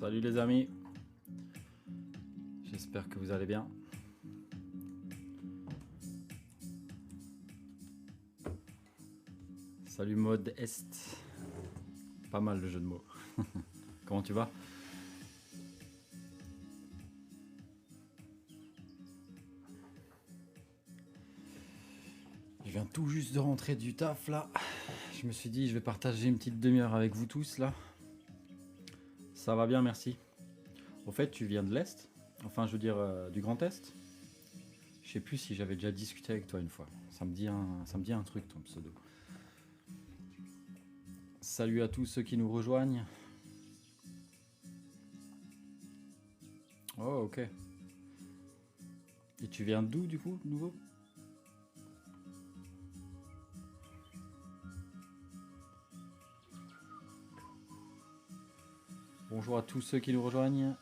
Salut les amis, j'espère que vous allez bien. Salut mode Est, pas mal le jeu de mots. Comment tu vas? Je viens tout juste de rentrer du taf là. Je me suis dit je vais partager une petite demi-heure avec vous tous là. Ça va bien, merci. Au fait, tu viens de l'Est? Enfin, je veux dire du Grand Est? Je sais plus si j'avais déjà discuté avec toi une fois. Ça me dit un truc ton pseudo. Salut à tous ceux qui nous rejoignent. Oh ok. Et tu viens d'où du coup, nouveau? Bonjour à tous ceux qui nous rejoignent.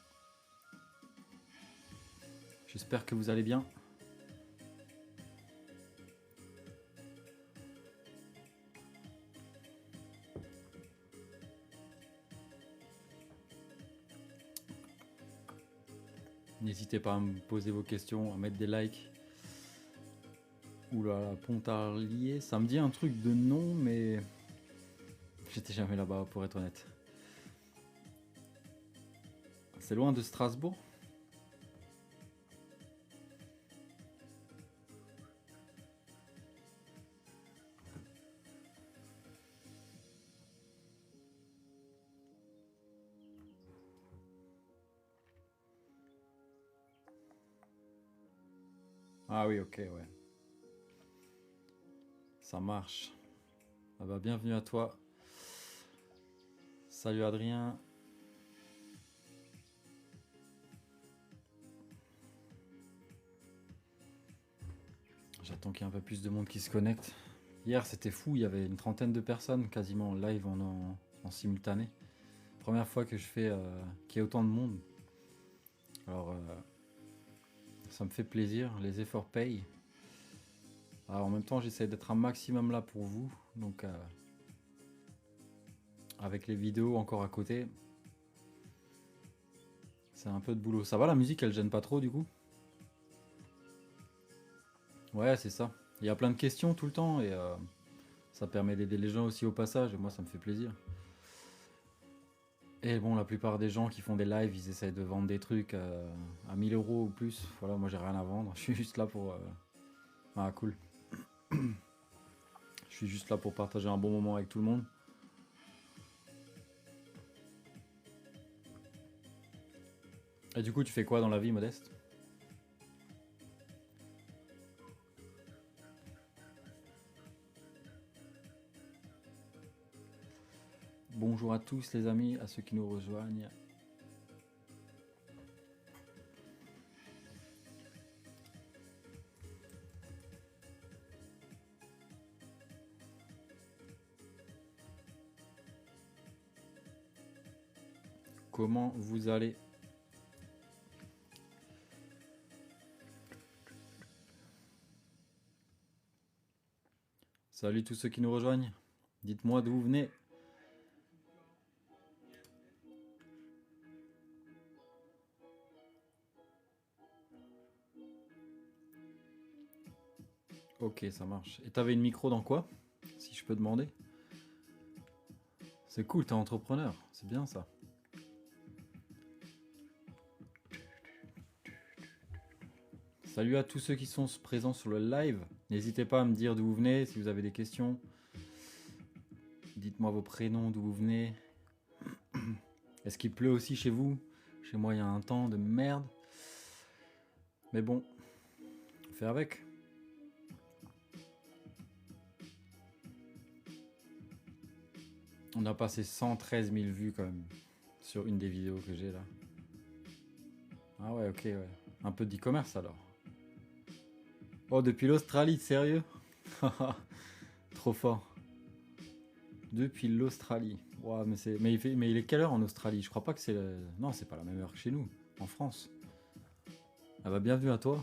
J'espère que vous allez bien. N'hésitez pas à me poser vos questions, à mettre des likes. Oula, Pontarlier, ça me dit un truc de nom, mais j'étais jamais là-bas pour être honnête. C'est loin de Strasbourg? Ah oui, ok, ouais. Ça marche. Ah bah, bienvenue à toi. Salut Adrien. J'attends qu'il y ait un peu plus de monde qui se connecte. Hier c'était fou, il y avait une trentaine de personnes quasiment en live en simultané. Première fois que je fais qu'il y ait autant de monde. Alors ça me fait plaisir, les efforts payent. Alors, en même temps j'essaie d'être un maximum là pour vous. Donc avec les vidéos encore à côté. C'est un peu de boulot. Ça va, la musique elle gêne pas trop du coup? Ouais, c'est ça. Il y a plein de questions tout le temps et ça permet d'aider les gens aussi au passage et moi ça me fait plaisir. Et bon, la plupart des gens qui font des lives, ils essayent de vendre des trucs à 1000 euros ou plus. Voilà, moi j'ai rien à vendre. Je suis juste là pour... Ah, cool. Je suis juste là pour partager un bon moment avec tout le monde. Et du coup, tu fais quoi dans la vie, Modeste? Bonjour à tous les amis, à ceux qui nous rejoignent. Comment vous allez? Salut tous ceux qui nous rejoignent. Dites-moi d'où vous venez. Ok, ça marche. Et t'avais une micro dans quoi? Si je peux demander. C'est cool, t'es entrepreneur. C'est bien ça. Salut à tous ceux qui sont présents sur le live. N'hésitez pas à me dire d'où vous venez, si vous avez des questions. Dites-moi vos prénoms, d'où vous venez. Est-ce qu'il pleut aussi chez vous? Chez moi, il y a un temps de merde. Mais bon, on fait avec. On a passé 113 000 vues quand même sur une des vidéos que j'ai là. Ah ouais, ok, ouais. Un peu d'e-commerce alors. Oh, depuis l'Australie, sérieux? Trop fort. Depuis l'Australie. Wow, mais il est quelle heure en Australie? Je crois pas que c'est... Non, c'est pas la même heure que chez nous, en France. Ah bah bienvenue à toi.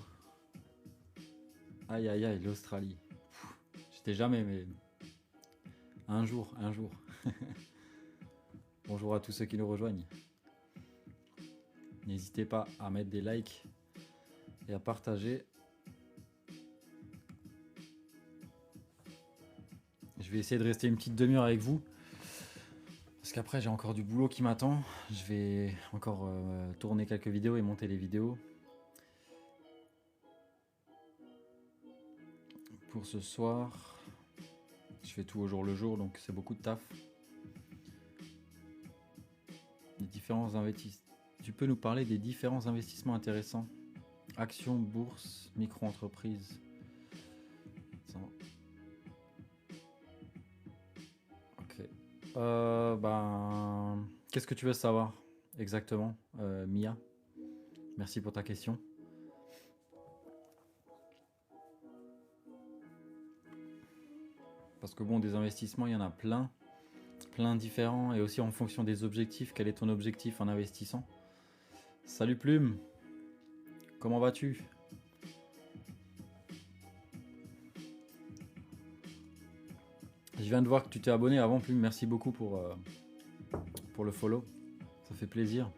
Aïe aïe aïe, l'Australie. J'étais jamais, mais... Un jour, un jour. Bonjour à tous ceux qui nous rejoignent. N'hésitez pas à mettre des likes et à partager. Je vais essayer de rester une petite demi-heure avec vous. Parce qu'après j'ai encore du boulot qui m'attend. Je vais encore tourner quelques vidéos et monter les vidéos. Pour ce soir, je fais tout au jour le jour, donc c'est beaucoup de taf. Les différents investissements. Tu peux nous parler des différents investissements intéressants? Actions, bourse, micro-entreprise. Ok. Qu'est-ce que tu veux savoir exactement, Mia? Merci pour ta question. Parce que bon, des investissements, il y en a plein différents, et aussi en fonction des objectifs. Quel est ton objectif en investissant? Salut Plume, comment vas-tu? Je viens de voir que tu t'es abonné avant, Plume. Merci beaucoup pour le follow. Ça fait plaisir.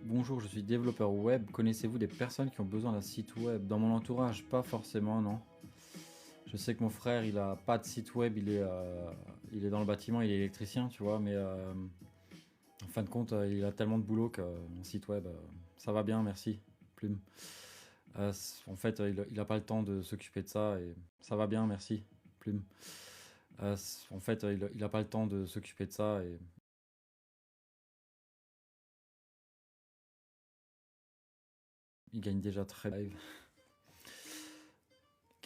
Bonjour, je suis développeur web. Connaissez-vous des personnes qui ont besoin d'un site web? Dans mon entourage, pas forcément, non. Je sais que mon frère, il a pas de site web, il est dans le bâtiment, il est électricien, tu vois, mais en fin de compte, il a tellement de boulot qu'un site web, ça va bien, merci, Plume. En fait, il a pas le temps de s'occuper de ça, et ça va bien, merci, Plume. En fait, il a pas le temps de s'occuper de ça, et il gagne déjà très bien.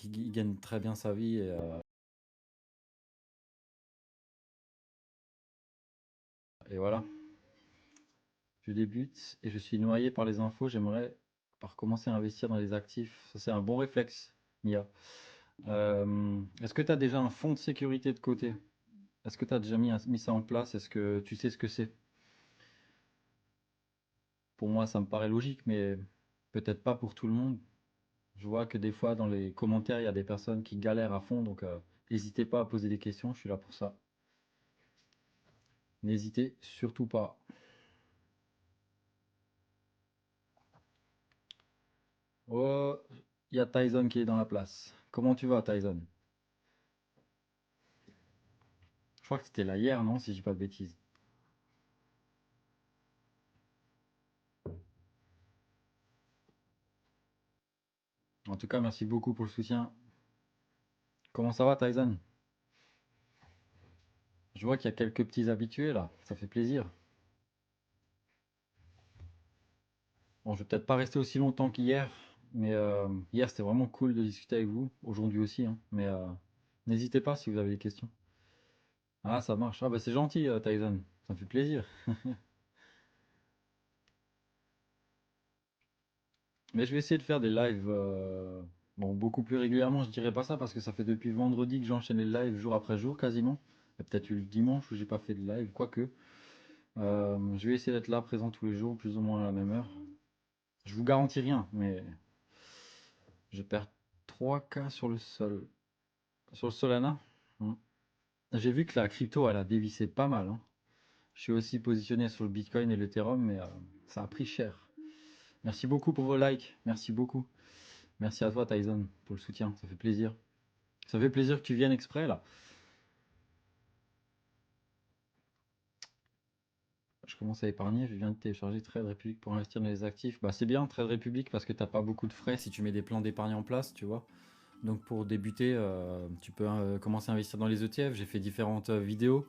Il gagne très bien sa vie, et voilà. Je débute et je suis noyé par les infos. J'aimerais commencer à investir dans les actifs. Ça, c'est un bon réflexe, Mia. Est-ce que tu as déjà un fonds de sécurité de côté? Est-ce que tu as déjà mis ça en place? Est-ce que tu sais ce que c'est? Pour moi, ça me paraît logique, mais peut-être pas pour tout le monde. Je vois que des fois, dans les commentaires, il y a des personnes qui galèrent à fond, donc n'hésitez pas à poser des questions, je suis là pour ça. N'hésitez surtout pas. Oh, il y a Tyson qui est dans la place. Comment tu vas, Tyson? Je crois que c'était là hier, non, si je dis pas de bêtises. En tout cas, merci beaucoup pour le soutien. Comment ça va, Tyson? Je vois qu'il y a quelques petits habitués là, ça fait plaisir. Bon, je vais peut-être pas rester aussi longtemps qu'hier, mais hier c'était vraiment cool de discuter avec vous, aujourd'hui aussi, hein. Mais n'hésitez pas si vous avez des questions. Ah, ça marche. Ah, bah c'est gentil, Tyson, ça me fait plaisir. Mais je vais essayer de faire des lives, bon, beaucoup plus régulièrement, je dirais pas ça parce que ça fait depuis vendredi que j'enchaîne les lives jour après jour quasiment. Il y a peut-être eu le dimanche où j'ai pas fait de live, quoique. Je vais essayer d'être là, présent tous les jours, plus ou moins à la même heure. Je vous garantis rien, mais je perds 3K sur le sol. Sur le Solana. Hmm. J'ai vu que la crypto, elle a dévissé pas mal, hein. Je suis aussi positionné sur le Bitcoin et l'Ethereum, mais ça a pris cher. Merci beaucoup pour vos likes. Merci beaucoup. Merci à toi, Tyson, pour le soutien. Ça fait plaisir. Ça fait plaisir que tu viennes exprès, là. Je commence à épargner. Je viens de télécharger Trade Republic pour investir dans les actifs. Bah, c'est bien, Trade Republic, parce que t'as pas beaucoup de frais si tu mets des plans d'épargne en place, tu vois. Donc pour débuter, tu peux commencer à investir dans les ETF. J'ai fait différentes vidéos.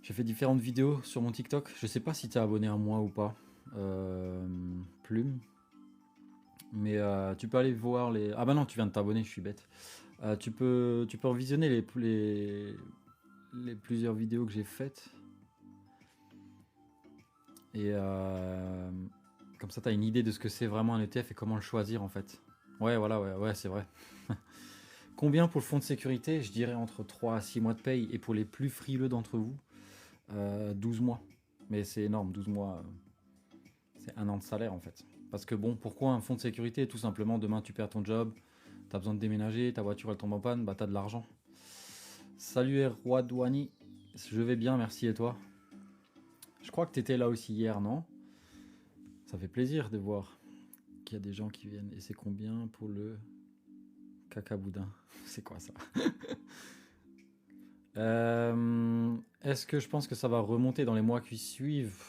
J'ai fait différentes vidéos sur mon TikTok. Je sais pas si tu es abonné à moi ou pas, Plume. Mais tu peux aller voir les... Ah bah non, tu viens de t'abonner, je suis bête. Tu peux visionner les plusieurs vidéos que j'ai faites. Et comme ça, tu as une idée de ce que c'est vraiment un ETF et comment le choisir en fait. Ouais, voilà, ouais, c'est vrai. Combien pour le fonds de sécurité? Je dirais entre 3 à 6 mois de paye. Et pour les plus frileux d'entre vous, 12 mois. Mais c'est énorme, 12 mois, c'est un an de salaire en fait. Parce que bon, pourquoi un fonds de sécurité? Tout simplement, demain tu perds ton job, tu as besoin de déménager, ta voiture elle tombe en panne, bah tu as de l'argent. Salut Roi Douani, je vais bien, merci et toi? Je crois que tu étais là aussi hier, non? Ça fait plaisir de voir qu'il y a des gens qui viennent. Et c'est combien pour le cacaboudin? C'est quoi ça? Est-ce que je pense que ça va remonter dans les mois qui suivent?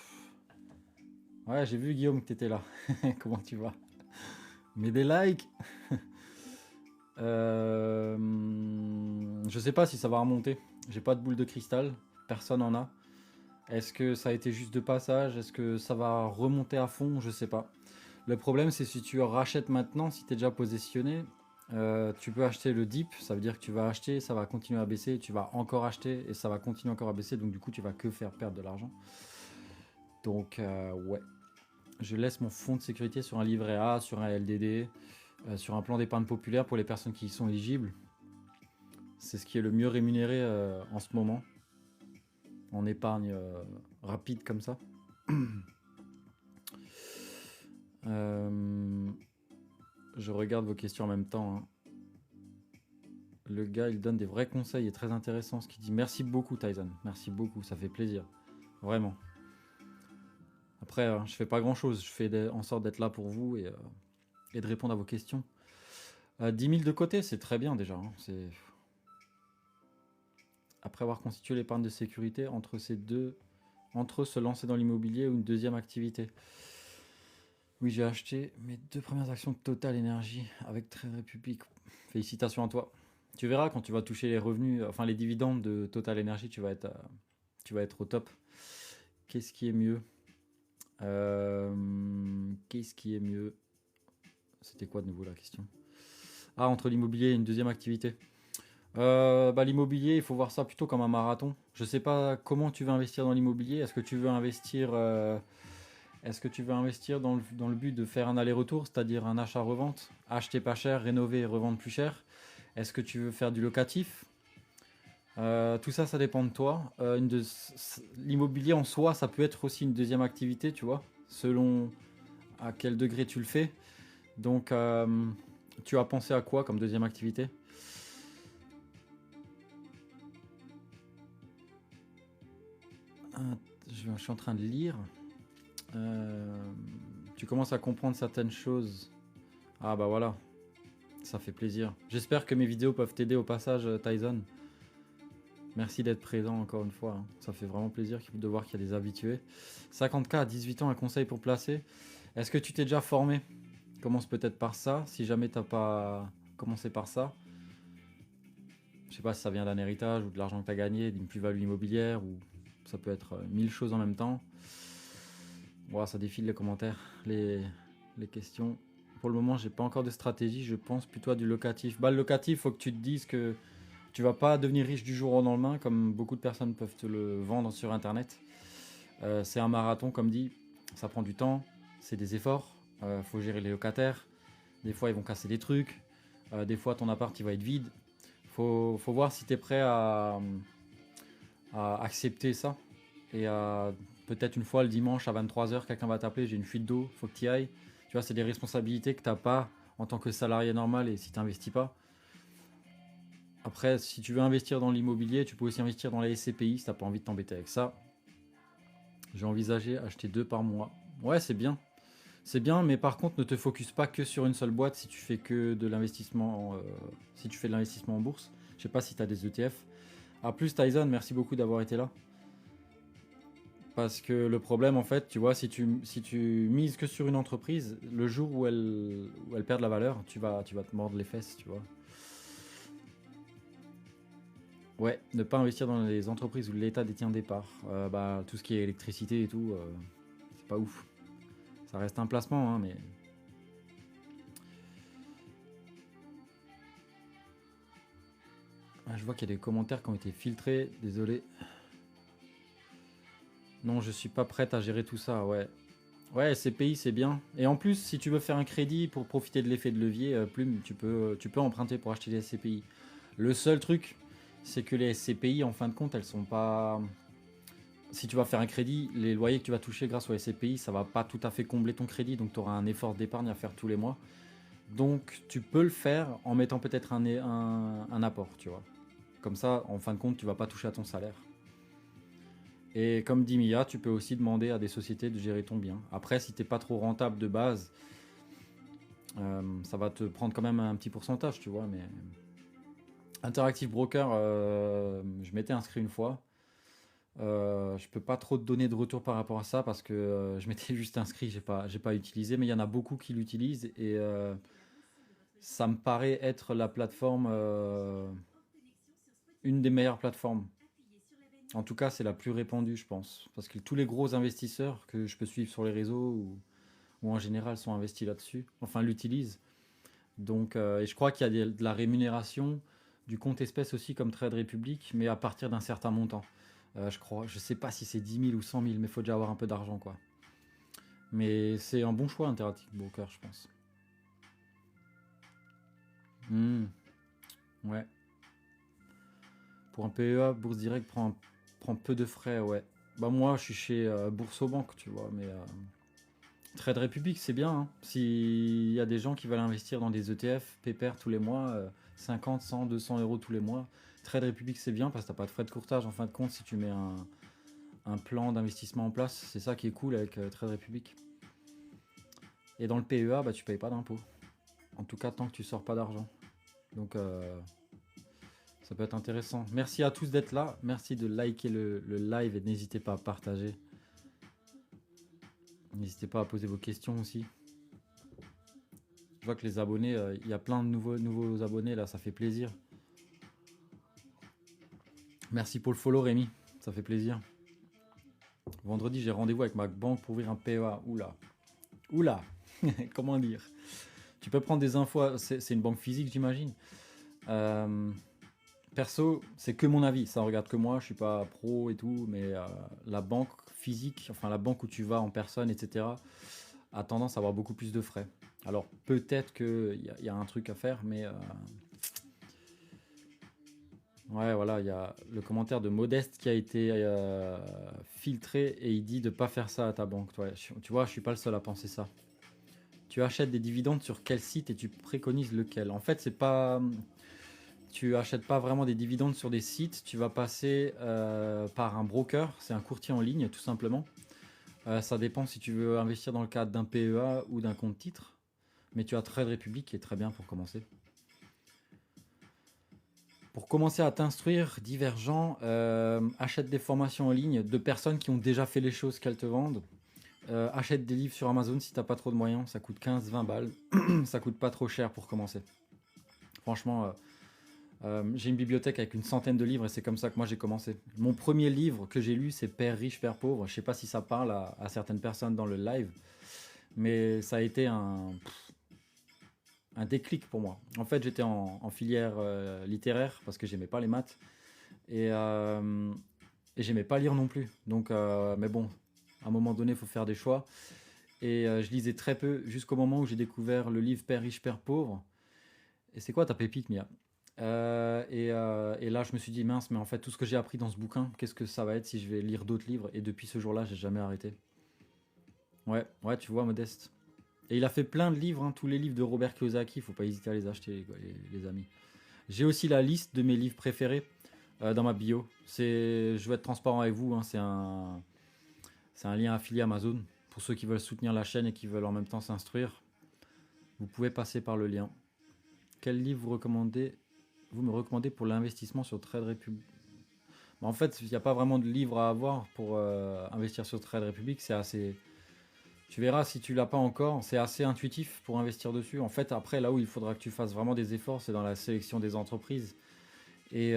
Ouais, j'ai vu Guillaume que tu étais là. Comment tu vas? Mets des likes. Je sais pas si ça va remonter. J'ai pas de boule de cristal. Personne en a. Est-ce que ça a été juste de passage? Est-ce que ça va remonter à fond? Je sais pas. Le problème, c'est si tu rachètes maintenant, si tu es déjà positionné, tu peux acheter le dip. Ça veut dire que tu vas acheter, ça va continuer à baisser. Tu vas encore acheter et ça va continuer encore à baisser. Donc du coup, tu vas que faire perdre de l'argent. Donc ouais. Je laisse mon fonds de sécurité sur un livret A, sur un LDD, sur un plan d'épargne populaire pour les personnes qui y sont éligibles. C'est ce qui est le mieux rémunéré en ce moment, en épargne rapide comme ça. Je regarde vos questions en même temps. Hein. Le gars, il donne des vrais conseils et très intéressant ce qu'il dit. Merci beaucoup, Tyson. Merci beaucoup, ça fait plaisir. Vraiment. Après, je fais pas grand-chose. Je fais en sorte d'être là pour vous et de répondre à vos questions. 10 000 de côté, c'est très bien déjà. Hein. Après avoir constitué l'épargne de sécurité, entre eux, se lancer dans l'immobilier ou une deuxième activité. Oui, j'ai acheté mes 2 premières actions de Total Energy avec Trade Republic. Félicitations à toi. Tu verras quand tu vas toucher les revenus, enfin les dividendes de Total Energy, tu vas être au top. Qu'est-ce qui est mieux? Qu'est-ce qui est mieux? C'était quoi de nouveau la question? Ah, entre l'immobilier et une deuxième activité. L'immobilier, il faut voir ça plutôt comme un marathon. Je sais pas comment tu veux investir dans l'immobilier. Est-ce que tu veux investir dans le but de faire un aller-retour, c'est-à-dire un achat-revente, acheter pas cher, rénover et revendre plus cher? Est-ce que tu veux faire du locatif? Tout ça, ça dépend de toi. L'immobilier en soi, ça peut être aussi une deuxième activité, tu vois, selon à quel degré tu le fais. Donc, tu as pensé à quoi comme deuxième activité? Je suis en train de lire. Tu commences à comprendre certaines choses. Ah bah voilà, ça fait plaisir. J'espère que mes vidéos peuvent t'aider au passage, Tyson. Merci d'être présent encore une fois. Hein. Ça fait vraiment plaisir de voir qu'il y a des habitués. 50K à 18 ans, un conseil pour placer. Est-ce que tu t'es déjà formé? Commence peut-être par ça, si jamais t'as pas commencé par ça. Je sais pas si ça vient d'un héritage ou de l'argent que tu as gagné, d'une plus-value immobilière, ou ça peut être 1000 choses en même temps. Voilà, ça défile les commentaires, les questions. Pour le moment, j'ai pas encore de stratégie, je pense plutôt à du locatif. Le locatif, faut que tu te dises que tu vas pas devenir riche du jour au lendemain, comme beaucoup de personnes peuvent te le vendre sur internet. C'est un marathon, comme dit, ça prend du temps, c'est des efforts, faut gérer les locataires. Des fois, ils vont casser des trucs, des fois, ton appart il va être vide. Faut voir si tu es prêt à accepter ça et peut-être une fois le dimanche à 23h, quelqu'un va t'appeler, j'ai une fuite d'eau, faut que tu y ailles. Tu vois, c'est des responsabilités que tu n'as pas en tant que salarié normal et si tu n'investis pas. Après, si tu veux investir dans l'immobilier, tu peux aussi investir dans les SCPI si tu n'as pas envie de t'embêter avec ça. J'ai envisagé acheter 2 par mois. Ouais, c'est bien. C'est bien, mais par contre, ne te focus pas que sur une seule boîte si tu fais que de l'investissement, si tu fais de l'investissement en bourse. Je sais pas si tu as des ETF. A plus, Tyson, merci beaucoup d'avoir été là. Parce que le problème, en fait, tu vois, si tu mises que sur une entreprise, le jour où elle perd de la valeur, tu vas te mordre les fesses, tu vois. Ouais, ne pas investir dans les entreprises où l'État détient des parts. Tout ce qui est électricité et tout, c'est pas ouf. Ça reste un placement, hein, mais... Ah, je vois qu'il y a des commentaires qui ont été filtrés, désolé. Non, je suis pas prête à gérer tout ça, ouais. Ouais, SCPI, c'est bien. Et en plus, si tu veux faire un crédit pour profiter de l'effet de levier, Plume, tu peux emprunter pour acheter des SCPI. Le seul truc, c'est que les SCPI, en fin de compte, elles sont pas... Si tu vas faire un crédit, les loyers que tu vas toucher grâce aux SCPI, ça va pas tout à fait combler ton crédit, donc tu auras un effort d'épargne à faire tous les mois. Donc tu peux le faire en mettant peut-être un apport, tu vois. Comme ça, en fin de compte, tu vas pas toucher à ton salaire. Et comme dit Mia, tu peux aussi demander à des sociétés de gérer ton bien. Après, si t'es pas trop rentable de base, ça va te prendre quand même un petit pourcentage, tu vois. Mais Interactive Broker, je m'étais inscrit une fois. Je peux pas trop te donner de retour par rapport à ça parce que je m'étais juste inscrit, j'ai pas utilisé, mais il y en a beaucoup qui l'utilisent et ça me paraît être la plateforme, une des meilleures plateformes. En tout cas, c'est la plus répandue, je pense, parce que tous les gros investisseurs que je peux suivre sur les réseaux ou en général sont investis là-dessus, enfin l'utilisent. Donc, et je crois qu'il y a de la rémunération du compte espèce aussi comme Trade Republic, mais à partir d'un certain montant. Je crois, je sais pas si c'est 10 000 ou 100 000, mais il faut déjà avoir un peu d'argent, quoi. Mais c'est un bon choix, Interactive Broker, je pense. Hmm, ouais. Pour un PEA, Bourse Direct prend peu de frais, ouais. Bah moi, je suis chez Boursobank, tu vois, mais Trade Republic, c'est bien, hein. S'il y a des gens qui veulent investir dans des ETF, pépère tous les mois, 50, 100, 200 euros tous les mois, Trade Republic, c'est bien parce que t'as pas de frais de courtage en fin de compte si tu mets un plan d'investissement en place. C'est ça qui est cool avec Trade Republic. Et dans le PEA, bah, tu payes pas d'impôt. En tout cas, tant que tu sors pas d'argent. Donc, ça peut être intéressant. Merci à tous d'être là. Merci de liker le live et n'hésitez pas à partager. N'hésitez pas à poser vos questions aussi. Je vois que les abonnés, il y a plein de nouveaux abonnés là, ça fait plaisir. Merci pour le follow Rémi, ça fait plaisir. Vendredi, j'ai rendez-vous avec ma banque pour ouvrir un PEA. Oula. Oula. Comment dire? Tu peux prendre des infos, c'est une banque physique j'imagine. Perso, c'est que mon avis, ça regarde que moi, je suis pas pro et tout, mais la banque physique, enfin la banque où tu vas en personne, etc., a tendance à avoir beaucoup plus de frais. Alors peut-être qu'il y a un truc à faire, mais ouais, voilà, il y a le commentaire de Modeste qui a été filtré et il dit de pas faire ça à ta banque. Tu vois, je suis pas le seul à penser ça. Tu achètes des dividendes sur quel site et tu préconises lequel? En fait, c'est pas, tu achètes pas vraiment des dividendes sur des sites, tu vas passer par un broker, c'est un courtier en ligne tout simplement. Ça dépend si tu veux investir dans le cadre d'un PEA ou d'un compte titre, mais tu as Trade Republic qui est très bien pour commencer. Pour commencer à t'instruire, Divergent, achète des formations en ligne de personnes qui ont déjà fait les choses qu'elles te vendent. Achète des livres sur Amazon si t'as pas trop de moyens, ça coûte 15-20 balles. Ça coûte pas trop cher pour commencer. Franchement, j'ai une bibliothèque avec une centaine de livres et c'est comme ça que moi j'ai commencé. Mon premier livre que j'ai lu, c'est Père riche, Père pauvre. Je sais pas si ça parle à certaines personnes dans le live, mais ça a été un déclic pour moi. En fait, j'étais en filière littéraire parce que j'aimais pas les maths et j'aimais pas lire non plus. Donc, mais bon, à un moment donné, il faut faire des choix. Et je lisais très peu jusqu'au moment où j'ai découvert le livre Père riche, Père pauvre. Et c'est quoi ta pépite, Mia? Et là, je me suis dit, mince, mais en fait, tout ce que j'ai appris dans ce bouquin, qu'est-ce que ça va être si je vais lire d'autres livres? Et depuis ce jour-là, j'ai jamais arrêté. Ouais, ouais, tu vois, Modeste. Et il a fait plein de livres, hein, tous les livres de Robert Kiyosaki, faut pas hésiter à les acheter, les amis. J'ai aussi la liste de mes livres préférés dans ma bio. Je vais être transparent avec vous, hein, c'est un lien affilié Amazon. Pour ceux qui veulent soutenir la chaîne et qui veulent en même temps s'instruire, vous pouvez passer par le lien. Quel livre vous me recommandez pour l'investissement sur Trade Republic? En fait, il n'y a pas vraiment de livre à avoir pour investir sur Trade Republic. C'est assez. Tu verras si tu l'as pas encore, c'est assez intuitif pour investir dessus. En fait, après, là où il faudra que tu fasses vraiment des efforts, c'est dans la sélection des entreprises. Et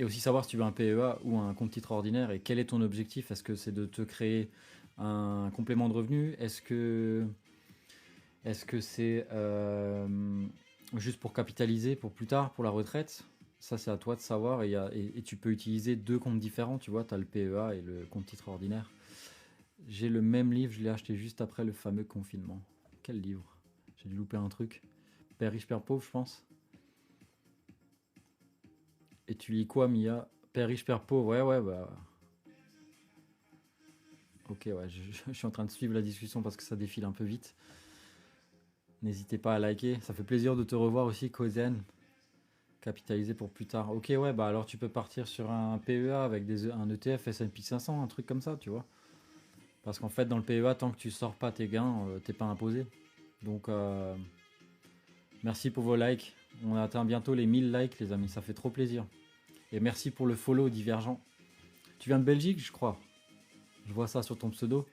aussi savoir si tu veux un PEA ou un compte titre ordinaire et quel est ton objectif. Est-ce que c'est de te créer un complément de revenu? Est-ce que c'est juste pour capitaliser pour plus tard, pour la retraite? Ça, c'est à toi de savoir. Et tu peux utiliser deux comptes différents. Tu vois, tu as le PEA et le compte titre ordinaire. J'ai le même livre, je l'ai acheté juste après le fameux confinement. Quel livre? J'ai dû louper un truc. Père riche, Père pauvre, je pense. Et tu lis quoi, Mia? Père riche, Père pauvre, ouais, ouais, bah. Ok, ouais, je suis en train de suivre la discussion parce que ça défile un peu vite. N'hésitez pas à liker, ça fait plaisir de te revoir aussi, Kozen. Capitaliser pour plus tard. Ok, ouais, bah alors tu peux partir sur un PEA avec un ETF S&P 500, un truc comme ça, tu vois. Parce qu'en fait, dans le PEA, tant que tu sors pas tes gains, t'es pas imposé. Donc, merci pour vos likes. On a atteint bientôt les 1000 likes, les amis. Ça fait trop plaisir. Et merci pour le follow Divergent. Tu viens de Belgique, je crois. Je vois ça sur ton pseudo.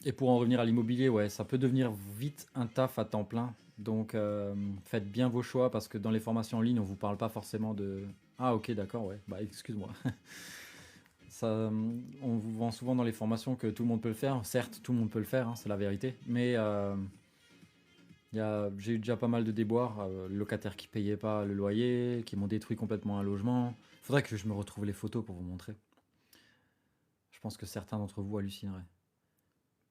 Et pour en revenir à l'immobilier, ouais, ça peut devenir vite un taf à temps plein. Donc, faites bien vos choix parce que dans les formations en ligne, on vous parle pas forcément de. Ah, ok, d'accord, ouais. Bah, excuse-moi. Ça, on vous vend souvent dans les formations que tout le monde peut le faire. Certes, tout le monde peut le faire, hein, c'est la vérité. Mais j'ai eu déjà pas mal de déboires. Locataires qui payaient pas le loyer, qui m'ont détruit complètement un logement. Faudrait que je me retrouve les photos pour vous montrer. Je pense que certains d'entre vous hallucineraient.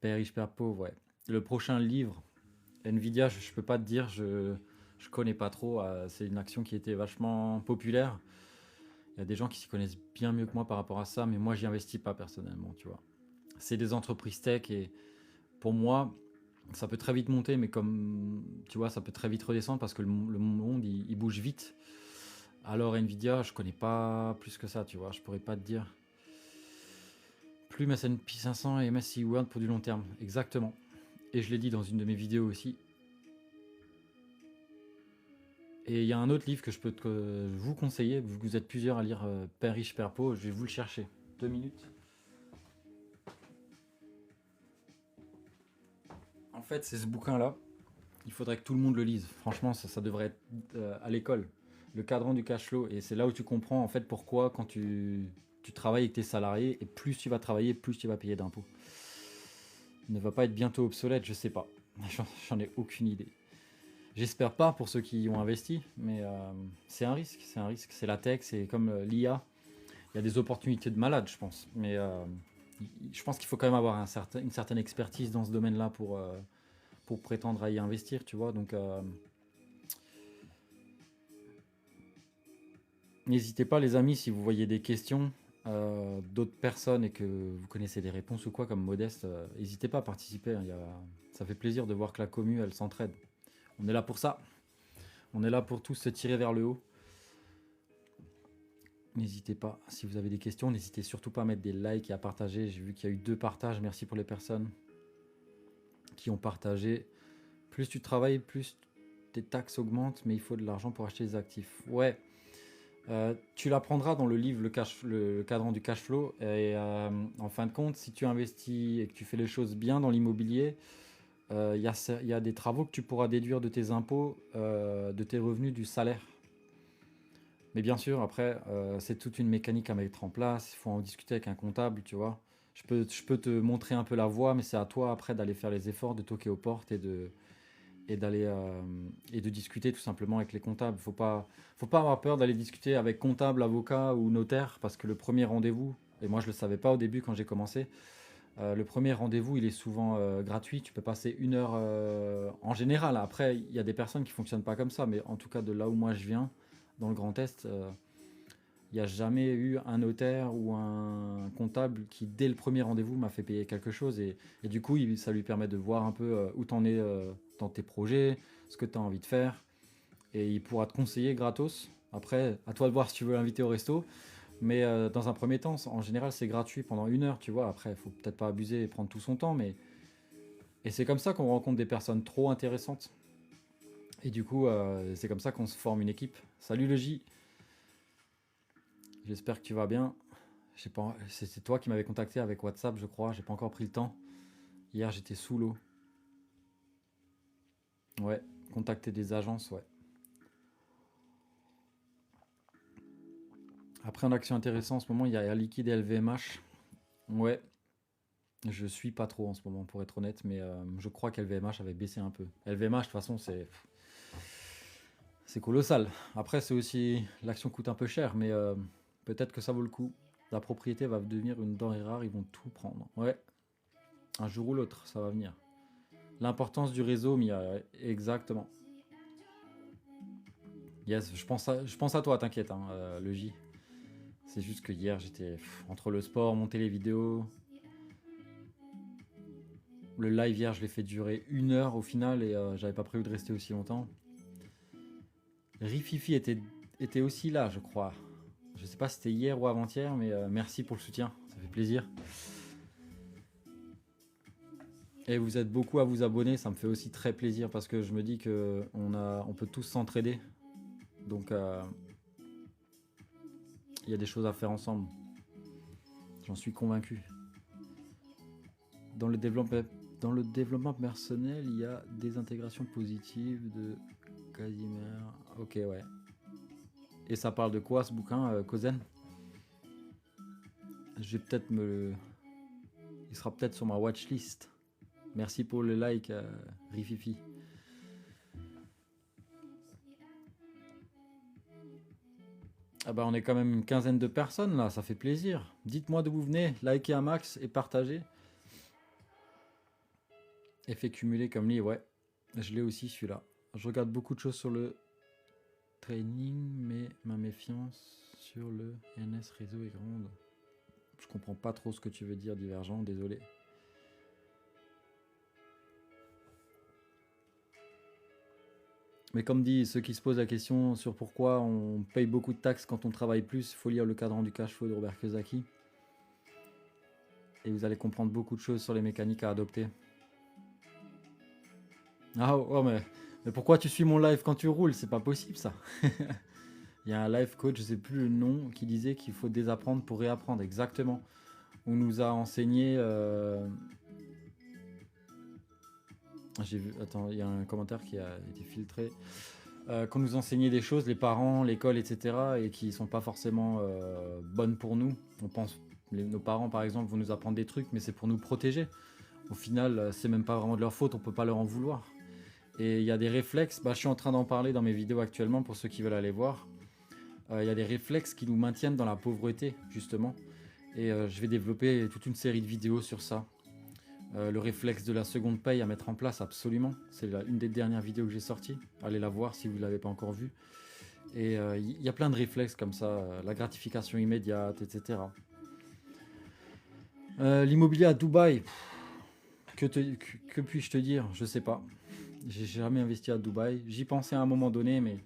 Père riche, père pauvre, ouais. Le prochain livre, Nvidia, je peux pas te dire, je connais pas trop. C'est une action qui était vachement populaire. Il y a des gens qui s'y connaissent bien mieux que moi par rapport à ça, mais moi j'y investis pas personnellement, tu vois. C'est des entreprises tech et pour moi, ça peut très vite monter, mais comme tu vois, ça peut très vite redescendre parce que le monde il bouge vite. Alors Nvidia, je connais pas plus que ça, tu vois, je pourrais pas te dire. Plus S&P 500 et MSCI World pour du long terme, exactement. Et je l'ai dit dans une de mes vidéos aussi. Et il y a un autre livre que je peux vous conseiller, vu que vous êtes plusieurs à lire Père riche, Père pauvre, je vais vous le chercher. 2 minutes. En fait, c'est ce bouquin-là. Il faudrait que tout le monde le lise. Franchement, ça devrait être à l'école. Le cadran du cash flow. Et c'est là où tu comprends en fait pourquoi quand tu travailles avec tes salariés, et plus tu vas travailler, plus tu vas payer d'impôts. Ne va pas être bientôt obsolète, je sais pas. J'en ai aucune idée. J'espère pas pour ceux qui y ont investi, mais c'est un risque, c'est un risque. C'est la tech, c'est comme l'IA. Il y a des opportunités de malade, je pense. Mais je pense qu'il faut quand même avoir une certaine expertise dans ce domaine-là pour prétendre à y investir, tu vois. Donc, n'hésitez pas, les amis, si vous voyez des questions d'autres personnes et que vous connaissez des réponses ou quoi, comme Modeste, n'hésitez pas à participer. Hein. Ça fait plaisir de voir que la commu, elle s'entraide. On est là pour ça. On est là pour tous se tirer vers le haut. N'hésitez pas, si vous avez des questions, n'hésitez surtout pas à mettre des likes et à partager. J'ai vu qu'il y a eu 2 partages. Merci pour les personnes qui ont partagé. Plus tu travailles, plus tes taxes augmentent, mais il faut de l'argent pour acheter des actifs. Ouais, tu l'apprendras dans le livre le cadran du cash flow. Et en fin de compte, si tu investis et que tu fais les choses bien dans l'immobilier, il y a des travaux que tu pourras déduire de tes impôts, de tes revenus, du salaire. Mais bien sûr, après, c'est toute une mécanique à mettre en place. Il faut en discuter avec un comptable, tu vois. Je peux te montrer un peu la voie, mais c'est à toi après d'aller faire les efforts, de toquer aux portes et d'aller et de discuter tout simplement avec les comptables. Faut pas avoir peur d'aller discuter avec comptable, avocat ou notaire, parce que le premier rendez-vous, et moi je le savais pas au début quand j'ai commencé, le premier rendez-vous il est souvent gratuit. Tu peux passer 1 heure en général. Après, il y a des personnes qui fonctionnent pas comme ça, mais en tout cas de là où moi je viens, dans le Grand Est, il n'y a jamais eu un notaire ou un comptable qui, dès le premier rendez-vous, m'a fait payer quelque chose. Et du coup, ça lui permet de voir un peu où t'en es dans tes projets, ce que tu as envie de faire. Et il pourra te conseiller gratos. Après, à toi de voir si tu veux l'inviter au resto. Mais dans un premier temps, en général, c'est gratuit pendant 1 heure, tu vois. Après, il faut peut-être pas abuser et prendre tout son temps. Et c'est comme ça qu'on rencontre des personnes trop intéressantes. Et du coup, c'est comme ça qu'on se forme une équipe. Salut le J. J'espère que tu vas bien. C'est toi qui m'avais contacté avec WhatsApp, je crois. J'ai pas encore pris le temps. Hier, j'étais sous l'eau. Ouais, contacter des agences, ouais. Après, en action intéressante, en ce moment, il y a Air Liquide et LVMH. Ouais, je suis pas trop en ce moment, pour être honnête, mais je crois qu'LVMH avait baissé un peu. LVMH, de toute façon, c'est colossal. Après, c'est aussi. L'action coûte un peu cher, mais peut-être que ça vaut le coup. La propriété va devenir une denrée rare, ils vont tout prendre. Ouais, un jour ou l'autre, ça va venir. L'importance du réseau, Mia, ouais, exactement. Yes, je pense à toi, t'inquiète, hein, le J. C'est juste que hier, j'étais entre le sport, monter les vidéos. Le live hier, je l'ai fait durer 1 heure au final et j'avais pas prévu de rester aussi longtemps. Rififi était aussi là, je crois. Je sais pas si c'était hier ou avant-hier, mais merci pour le soutien, ça fait plaisir. Et vous êtes beaucoup à vous abonner, ça me fait aussi très plaisir parce que je me dis que on peut tous s'entraider. Donc il y a des choses à faire ensemble. J'en suis convaincu. Dans le développement personnel, il y a des intégrations positives de Casimir. Ok, ouais. Et ça parle de quoi ce bouquin, Kozen? Je vais peut-être Il sera peut-être sur ma watchlist. Merci pour le like, Rififi. Ah bah on est quand même une quinzaine de personnes là, ça fait plaisir. Dites-moi d'où vous venez, likez un max et partagez. Effet cumulé comme lit, ouais. Je l'ai aussi celui-là. Je regarde beaucoup de choses sur le training, mais ma méfiance sur le NS réseau est grande. Je comprends pas trop ce que tu veux dire, Divergent, désolé. Mais comme dit, ceux qui se posent la question sur pourquoi on paye beaucoup de taxes quand on travaille plus, il faut lire le cadran du cash flow de Robert Kiyosaki. Et vous allez comprendre beaucoup de choses sur les mécaniques à adopter. Ah oh, mais pourquoi tu suis mon live quand tu roules? C'est pas possible ça. Il y a un live coach, je sais plus le nom, qui disait qu'il faut désapprendre pour réapprendre. Exactement. On nous a enseigné... J'ai vu... Attends, il y a un commentaire qui a été filtré. Qu'on nous enseignait des choses, les parents, l'école, etc. et qui sont pas forcément bonnes pour nous. On pense... nos parents, par exemple, vont nous apprendre des trucs, mais c'est pour nous protéger. Au final, c'est même pas vraiment de leur faute, on peut pas leur en vouloir. Et il y a des réflexes, je suis en train d'en parler dans mes vidéos actuellement pour ceux qui veulent aller voir. Il y a des réflexes qui nous maintiennent dans la pauvreté, justement. Et je vais développer toute une série de vidéos sur ça. Le réflexe de la seconde paye à mettre en place, absolument. C'est une des dernières vidéos que j'ai sorties. Allez la voir si vous ne l'avez pas encore vue. Et il y a plein de réflexes comme ça, la gratification immédiate, etc. L'immobilier à Dubaï, que puis-je te dire? Je sais pas. J'ai jamais investi à Dubaï. J'y pensais à un moment donné, mais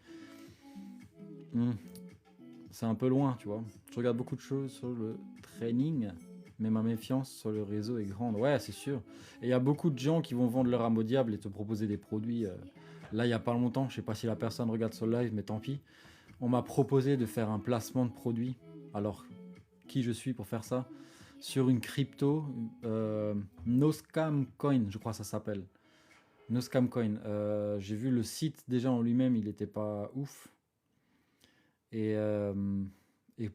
c'est un peu loin, tu vois. Je regarde beaucoup de choses sur le training, mais ma méfiance sur le réseau est grande. Ouais, c'est sûr. Et il y a beaucoup de gens qui vont vendre leur âme au diable et te proposer des produits. Là, il n'y a pas longtemps, je sais pas si la personne regarde ce live, mais tant pis. On m'a proposé de faire un placement de produit. Alors, qui je suis pour faire ça? Sur une crypto, No Scam Coin, je crois que ça s'appelle. No Scam Coin. J'ai vu le site déjà en lui-même, il n'était pas ouf. Et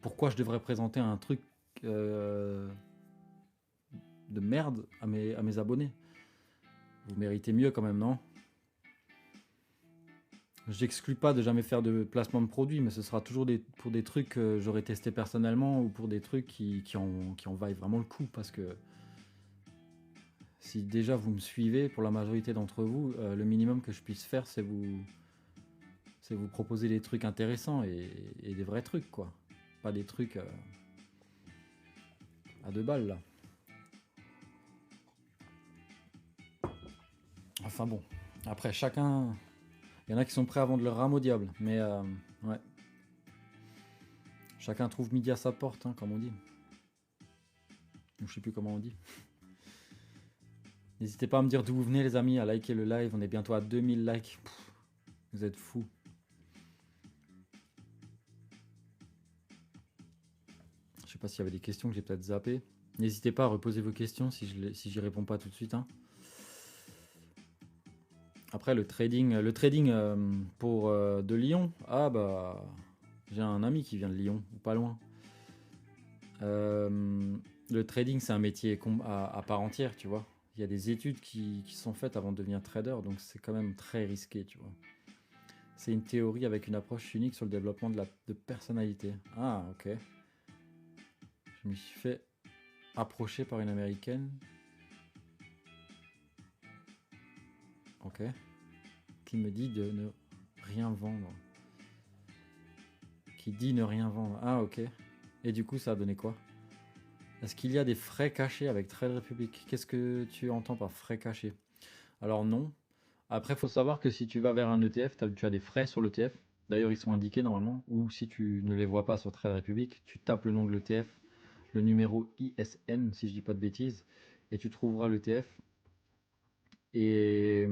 pourquoi je devrais présenter un truc de merde à mes abonnés? Vous méritez mieux quand même, non? J'exclus pas de jamais faire de placement de produits, mais ce sera toujours pour des trucs que j'aurais testé personnellement ou pour des trucs qui en vaillent vraiment le coup. Parce que si déjà vous me suivez, pour la majorité d'entre vous, le minimum que je puisse faire, c'est vous proposer des trucs intéressants et des vrais trucs, quoi. Pas des trucs à 2 balles, là. Enfin bon, après chacun... Il y en a qui sont prêts à vendre leur rame au diable, mais ouais. Chacun trouve midi à sa porte, hein, comme on dit. Ou je sais plus comment on dit. N'hésitez pas à me dire d'où vous venez, les amis, à liker le live. On est bientôt à 2000 likes. Pff, vous êtes fous. Je sais pas s'il y avait des questions que j'ai peut-être zappées. N'hésitez pas à reposer vos questions si j'y réponds pas tout de suite. Hein. Après, le trading pour de Lyon. Ah bah, j'ai un ami qui vient de Lyon, ou pas loin. Le trading, c'est un métier à part entière, tu vois. Il y a des études qui sont faites avant de devenir trader, donc c'est quand même très risqué, tu vois. C'est une théorie avec une approche unique sur le développement de personnalité. Ah, ok. Je me suis fait approcher par une américaine. Ok. Qui me dit de ne rien vendre. Qui dit ne rien vendre. Ah, ok. Et du coup, ça a donné quoi? Est-ce qu'il y a des frais cachés avec Trade Republic? Qu'est-ce que tu entends par frais cachés? Alors non. Après, il faut savoir que si tu vas vers un ETF, tu as des frais sur l'ETF. D'ailleurs, ils sont indiqués normalement. Ou si tu ne les vois pas sur Trade Republic, tu tapes le nom de l'ETF, le numéro ISN, si je dis pas de bêtises, et tu trouveras l'ETF. Et,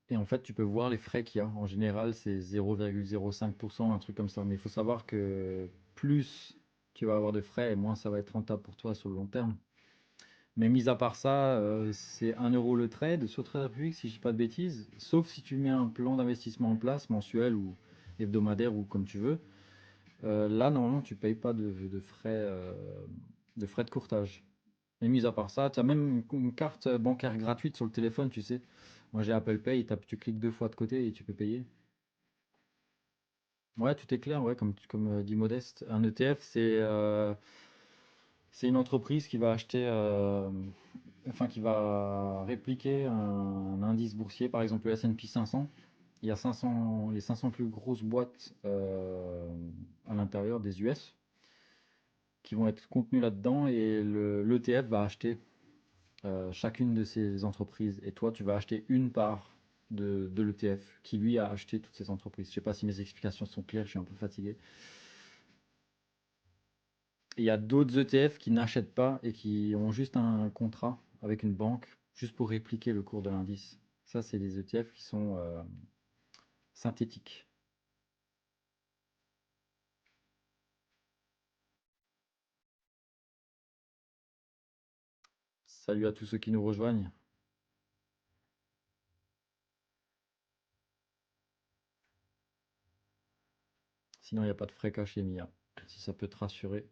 et en fait, tu peux voir les frais qu'il y a. En général, c'est 0,05%, un truc comme ça. Mais il faut savoir que plus tu vas avoir de frais, et moins ça va être rentable pour toi sur le long terme. Mais mis à part ça, c'est 1 € le trade sur Trade Republic, si je dis pas de bêtises. Sauf si tu mets un plan d'investissement en place, mensuel ou hebdomadaire ou comme tu veux. Là, normalement, tu payes pas de frais de courtage. Et mis à part ça, tu as même une carte bancaire gratuite sur le téléphone, tu sais. Moi, j'ai Apple Pay, tu cliques 2 fois de côté et tu peux payer. Ouais, tout est clair, ouais, comme dit Modeste. Un ETF, c'est une entreprise qui va acheter, enfin qui va répliquer un indice boursier, par exemple le S&P 500. Il y a 500, les 500 plus grosses boîtes à l'intérieur des US qui vont être contenues là-dedans et l'ETF va acheter chacune de ces entreprises. Et toi, tu vas acheter une part de l'ETF qui lui a acheté toutes ces entreprises. Je sais pas si mes explications sont claires, je suis un peu fatigué. Il y a d'autres ETF qui n'achètent pas et qui ont juste un contrat avec une banque juste pour répliquer le cours de l'indice. Ça, c'est des ETF qui sont synthétiques. Salut à tous ceux qui nous rejoignent. Sinon, il n'y a pas de frais cachés, Mia. Si ça peut te rassurer.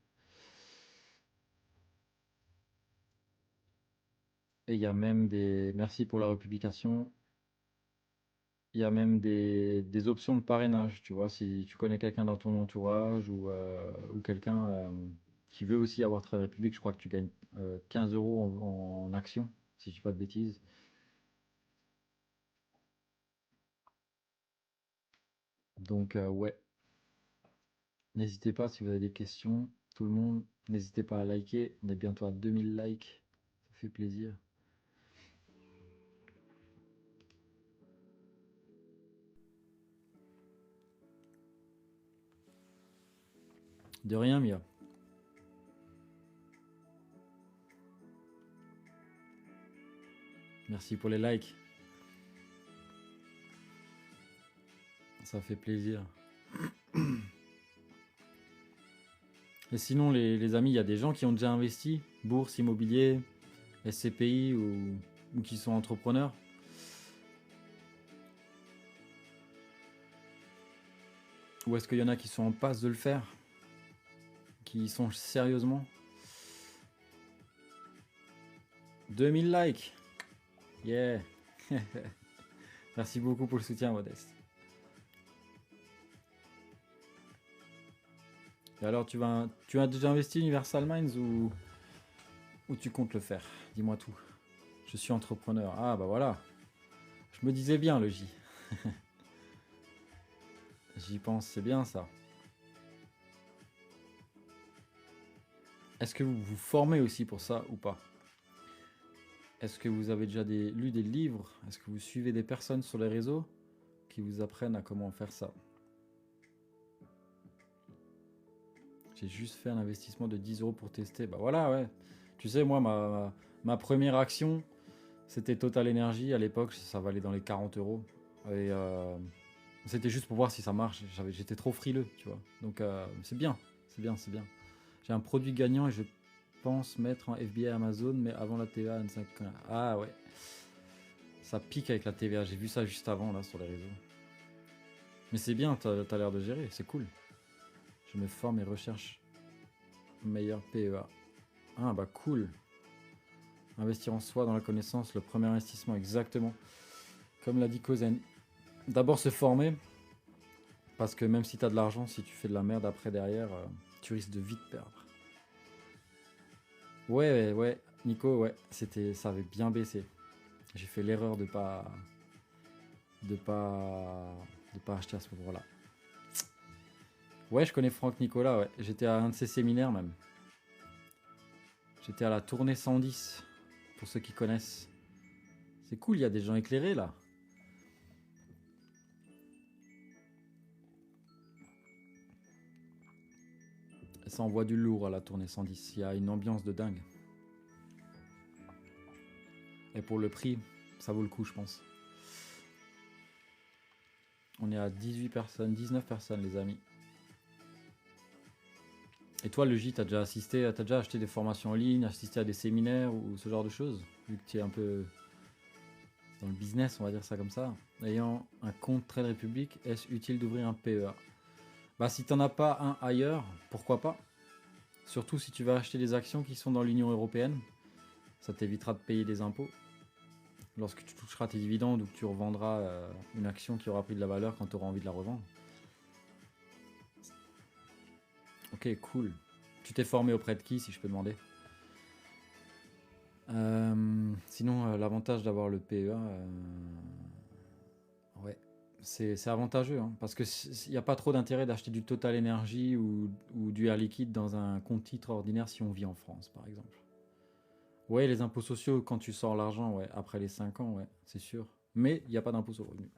Et il y a même des... Merci pour la republication. Il y a même des options de parrainage, tu vois, si tu connais quelqu'un dans ton entourage ou quelqu'un qui veut aussi avoir Trade Republic, je crois que tu gagnes 15 € en actions, si je dis pas de bêtises. Donc ouais, n'hésitez pas si vous avez des questions, tout le monde, n'hésitez pas à liker, on est bientôt à 2000 likes, ça fait plaisir. De rien, Mia. Merci pour les likes, ça fait plaisir. Et sinon, les amis, il y a des gens qui ont déjà investi, bourse, immobilier, SCPI ou qui sont entrepreneurs. Ou est-ce qu'il y en a qui sont en passe de le faire, qui y sont sérieusement? 2000 likes. Yeah. Merci beaucoup pour le soutien, Modeste. Et alors, tu as déjà investi Universal Minds ou tu comptes le faire? Dis-moi tout. Je suis entrepreneur. Ah bah voilà. Je me disais bien le J. J'y pense, c'est bien ça. Est-ce que vous vous formez aussi pour ça ou pas? Est-ce que vous avez déjà lu des livres? Est-ce que vous suivez des personnes sur les réseaux qui vous apprennent à comment faire ça? J'ai juste fait un investissement de 10 € pour tester. Bah voilà, ouais. Tu sais, moi, ma première action, c'était Total Energy. À l'époque, ça valait dans les 40 €. Et c'était juste pour voir si ça marche. J'étais trop frileux, tu vois. Donc, c'est bien. C'est bien, c'est bien. J'ai un produit gagnant et je pense mettre en FBA Amazon, mais avant la TVA N5. Ah ouais. Ça pique avec la TVA. J'ai vu ça juste avant, là, sur les réseaux. Mais c'est bien, t'as l'air de gérer. C'est cool. Je me forme et recherche meilleur PEA. Ah bah cool. Investir en soi, dans la connaissance, le premier investissement, exactement. Comme l'a dit Kozen. D'abord se former, parce que même si tu as de l'argent, si tu fais de la merde après derrière, tu risques de vite perdre. Ouais, ouais, Nico, ouais, ça avait bien baissé. J'ai fait l'erreur de pas, de pas acheter à ce moment-là. Ouais, je connais Franck Nicolas, ouais. J'étais à un de ses séminaires même. J'étais à la tournée 110, pour ceux qui connaissent. C'est cool, il y a des gens éclairés là. Et ça envoie du lourd à la tournée 110. Il y a une ambiance de dingue. Et pour le prix, ça vaut le coup, je pense. On est à 18 personnes, 19 personnes, les amis. Et toi, le J, t'as déjà assisté, t'as déjà acheté des formations en ligne, assisté à des séminaires ou ce genre de choses, vu que tu es un peu dans le business, on va dire ça comme ça. Ayant un compte Trade Republic, est-ce utile d'ouvrir un PEA? Bah, si t'en as pas un ailleurs, pourquoi pas? Surtout si tu vas acheter des actions qui sont dans l'Union Européenne, ça t'évitera de payer des impôts. Lorsque tu toucheras tes dividendes ou que tu revendras une action qui aura pris de la valeur quand tu auras envie de la revendre. Ok, cool. Tu t'es formé auprès de qui, si je peux demander? Sinon, l'avantage d'avoir le PEA, ouais, c'est avantageux, hein, parce qu'il n'y a pas trop d'intérêt d'acheter du Total Energy ou du Air Liquide dans un compte titre ordinaire si on vit en France, par exemple. Ouais, les impôts sociaux, quand tu sors l'argent, ouais, après les 5 ans, ouais, c'est sûr. Mais il n'y a pas d'impôt sur le revenu.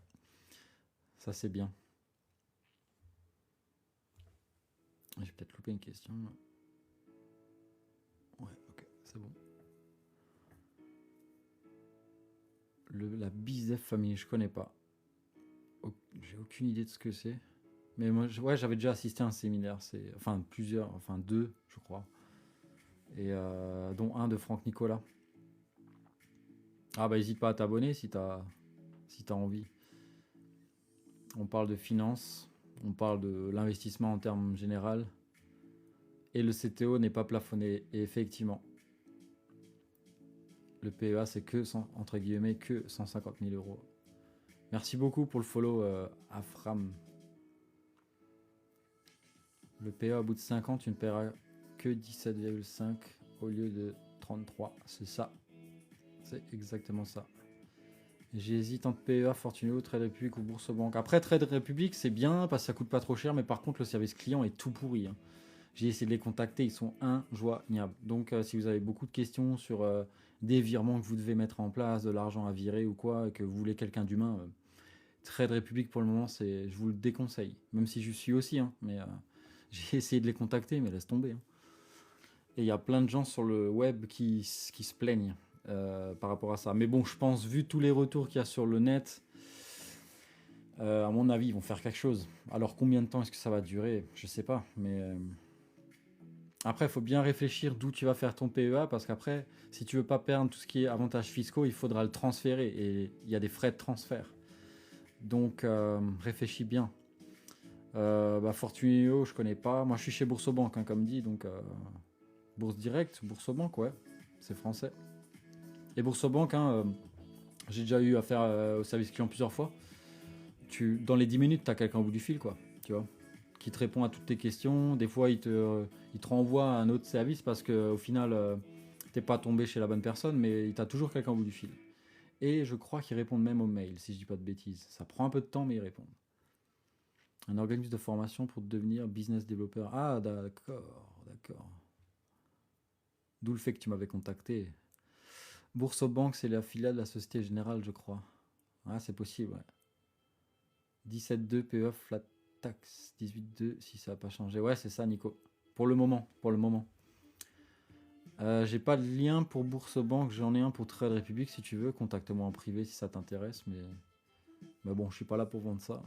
Ça, c'est bien. J'ai peut-être loupé une question. Ouais, ok, c'est bon. La Bizef Family, je connais pas. J'ai aucune idée de ce que c'est. Mais moi, ouais, j'avais déjà assisté à un séminaire, enfin plusieurs, enfin 2, je crois. Et dont un de Franck Nicolas. Ah bah n'hésite pas à t'abonner si t'as envie. On parle de finance, on parle de l'investissement en termes général. Et le CTO n'est pas plafonné. Et effectivement, le PEA c'est que, entre guillemets, que 150 000 euros. Merci beaucoup pour le follow Afram. Le PEA au bout de 5 ans, tu ne paieras que 17,5 au lieu de 33. C'est ça. C'est exactement ça. J'hésite entre PEA, Fortuneo, Trade Republic ou Bourse Banque. Après, Trade Republic, c'est bien parce que ça coûte pas trop cher, mais par contre, le service client est tout pourri. Hein. J'ai essayé de les contacter, ils sont injoignables. Donc, si vous avez beaucoup de questions sur des virements que vous devez mettre en place, de l'argent à virer ou quoi, et que vous voulez quelqu'un d'humain, Trade Republic pour le moment, je vous le déconseille. Même si je suis aussi, hein, mais j'ai essayé de les contacter, mais laisse tomber. Hein. Et il y a plein de gens sur le web qui se plaignent par rapport à ça. Mais bon, je pense, vu tous les retours qu'il y a sur le net, à mon avis, ils vont faire quelque chose. Alors, combien de temps est-ce que ça va durer? Je sais pas, mais... Après, il faut bien réfléchir d'où tu vas faire ton PEA, parce qu'après, si tu veux pas perdre tout ce qui est avantages fiscaux, il faudra le transférer, et il y a des frais de transfert. Donc, réfléchis bien. Fortunio, je connais pas. Moi, je suis chez Boursobank, hein, comme dit, donc Bourse Direct, Boursobank, ouais, c'est français. Et Boursobank, hein, j'ai déjà eu affaire au service client plusieurs fois. Dans les 10 minutes, tu as quelqu'un au bout du fil, quoi, tu vois, qui te répond à toutes tes questions. Des fois, il te renvoie à un autre service parce qu'au final, t'es pas tombé chez la bonne personne, mais il t'a toujours quelqu'un au bout du fil. Et je crois qu'ils répondent même aux mails, si je dis pas de bêtises. Ça prend un peu de temps, mais ils répondent. Un organisme de formation pour devenir business developer. Ah, d'accord, d'accord. D'où le fait que tu m'avais contacté. Boursobank, c'est la filiale de la Société Générale, je crois. Ah, c'est possible, ouais. 17,2 PE flat tax. 18,2 si ça n'a pas changé. Ouais, c'est ça, Nico. Pour le moment, j'ai pas de lien pour Boursobank, j'en ai un pour Trade Republic si tu veux. Contacte-moi en privé si ça t'intéresse, mais bon, je suis pas là pour vendre ça.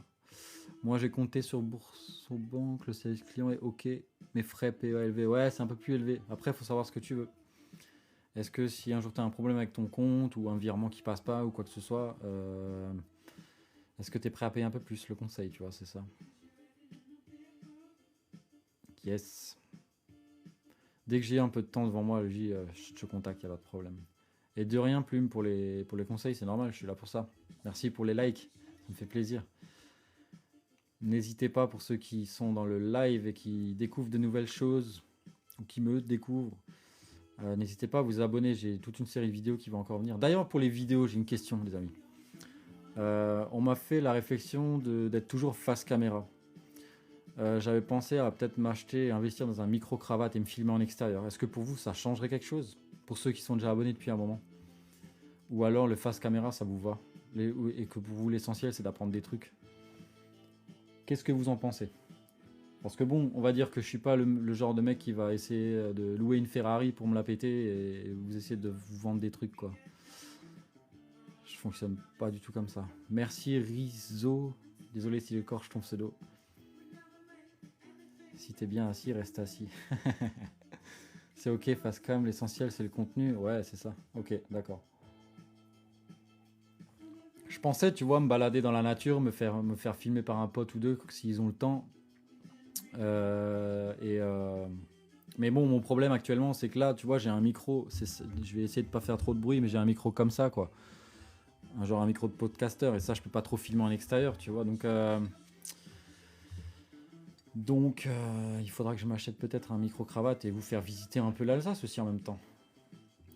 Moi, j'ai compté sur Boursobank, le service client est ok, mais frais PE élevés. Ouais, c'est un peu plus élevé. Après, il faut savoir ce que tu veux. Est-ce que si un jour tu as un problème avec ton compte ou un virement qui passe pas ou quoi que ce soit, est-ce que tu es prêt à payer un peu plus le conseil, tu vois, c'est ça. Yes. Dès que j'ai un peu de temps devant moi, je te contacte, il n'y a pas de problème. Et de rien, Plume, pour les conseils, c'est normal, je suis là pour ça. Merci pour les likes, ça me fait plaisir. N'hésitez pas pour ceux qui sont dans le live et qui découvrent de nouvelles choses, ou qui me découvrent. N'hésitez pas à vous abonner, j'ai toute une série de vidéos qui va encore venir. D'ailleurs, pour les vidéos, j'ai une question, les amis. On m'a fait la réflexion d'être toujours face caméra. J'avais pensé à peut-être m'acheter, investir dans un micro-cravate et me filmer en extérieur. Est-ce que pour vous, ça changerait quelque chose? Pour ceux qui sont déjà abonnés depuis un moment? Ou alors le face caméra, ça vous va? Et que pour vous, l'essentiel, c'est d'apprendre des trucs. Qu'est-ce que vous en pensez? Parce que bon, on va dire que je suis pas le genre de mec qui va essayer de louer une Ferrari pour me la péter et vous essayer de vous vendre des trucs, quoi. Je fonctionne pas du tout comme ça. Merci Rizzo. Désolé si j'écorche ton pseudo. Si t'es bien assis, reste assis. C'est ok, face cam, l'essentiel c'est le contenu. Ouais, c'est ça. Ok, d'accord. Je pensais, tu vois, me balader dans la nature, me faire filmer par un pote ou deux s'ils ont le temps. Mais bon, mon problème actuellement, c'est que là, tu vois, j'ai un micro. Je vais essayer de pas faire trop de bruit, mais j'ai un micro comme ça, quoi. Genre un micro de podcaster, et ça, je peux pas trop filmer en extérieur, tu vois. Donc, il faudra que je m'achète peut-être un micro-cravate et vous faire visiter un peu l'Alsace aussi en même temps.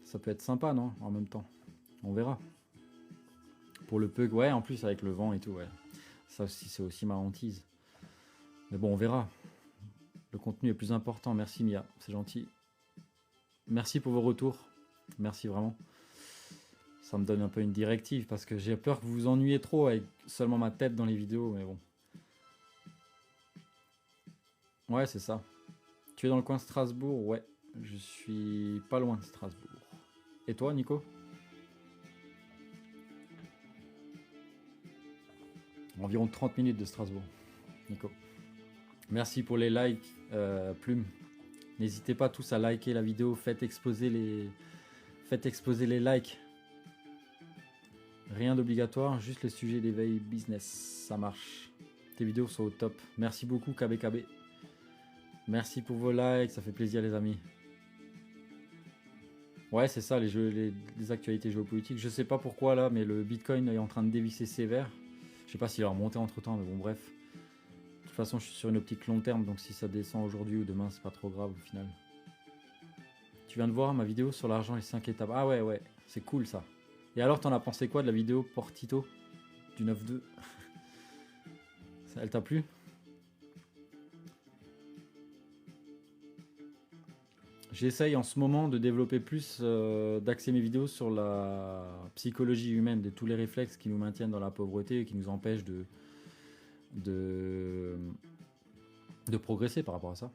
Ça peut être sympa, non? En même temps. On verra. Pour le peu, ouais, en plus avec le vent et tout, ouais. Ça aussi, c'est aussi ma hantise. Mais bon, on verra. Le contenu est plus important. Merci Mia, c'est gentil. Merci pour vos retours. Merci vraiment. Ça me donne un peu une directive parce que j'ai peur que vous vous ennuyiez trop avec seulement ma tête dans les vidéos, mais bon. Ouais, c'est ça. Tu es dans le coin de Strasbourg? Ouais, je suis pas loin de Strasbourg. Et toi, Nico? Environ 30 minutes de Strasbourg, Nico. Merci pour les likes, Plume. N'hésitez pas tous à liker la vidéo, faites exploser les likes. Rien d'obligatoire, juste les sujets d'éveil business, ça marche. Tes vidéos sont au top. Merci beaucoup KBKB. Merci pour vos likes, ça fait plaisir les amis. Ouais, c'est ça, les actualités géopolitiques. Je sais pas pourquoi là, mais le Bitcoin est en train de dévisser sévère. Je sais pas s'il a remonté entre temps, mais bon, bref. De toute façon, je suis sur une optique long terme, donc si ça descend aujourd'hui ou demain, c'est pas trop grave au final. Tu viens de voir ma vidéo sur l'argent et 5 étapes. Ah ouais, ouais, c'est cool ça. Et alors, t'en as pensé quoi de la vidéo Portito du 9-2? Elle t'a plu? J'essaye en ce moment de développer plus, d'axer mes vidéos sur la psychologie humaine, de tous les réflexes qui nous maintiennent dans la pauvreté et qui nous empêchent de, de progresser par rapport à ça.